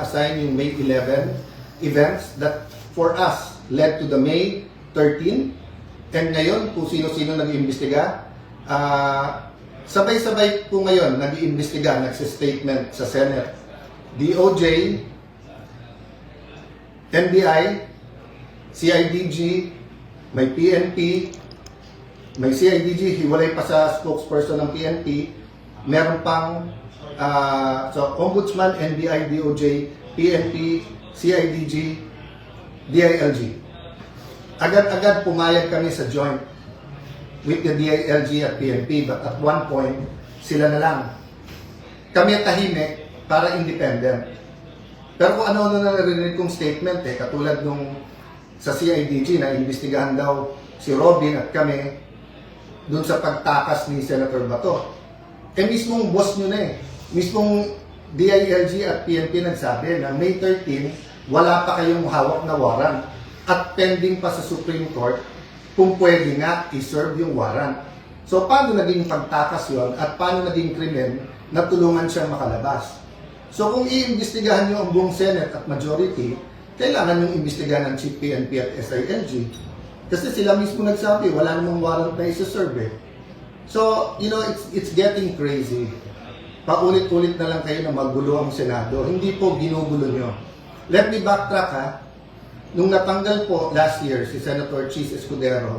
assign yung May 11 events that for us led to the May 13. And ngayon, kung sino-sino nag-iimbestiga, sabay-sabay po ngayon nag-iimbestiga, nagsistatement sa Senate. DOJ, NBI, CIDG, may PNP, may CIDG, hiwalay pa sa spokesperson ng PNP, meron pang so Ombudsman, NBI, DOJ, PNP, CIDG, DILG. Agad-agad pumayag kami sa joint with the DILG at PNP, but at one point, sila na lang. Kami tahimik para independent. Pero kung ano na narinig kong statement, katulad nung sa CIDG na imbestigahan daw si Robin at kami dun sa pagtakas ni Senator Bato. Mismong boss nyo na mismong DILG at PNP nagsabi na May 13, wala pa kayong hawak na warrant at pending pa sa Supreme Court kung pwede nga i-serve yung warrant. So paano naging pagtakas yon at paano naging krimen na tulungan siyang makalabas? So kung iimbestigahan nyo ang buong Senate at majority, kailangan yung imbestigahan ng Chief PNP at SILG. Kasi sila mismo nagsabi, wala namang warrant na isa-serve. So, you know, it's getting crazy. Paulit-ulit na lang kayo na magulo ang Senado. Hindi po ginugulo nyo. Let me backtrack ha. Nung natanggal po last year si Senator Chis Escudero,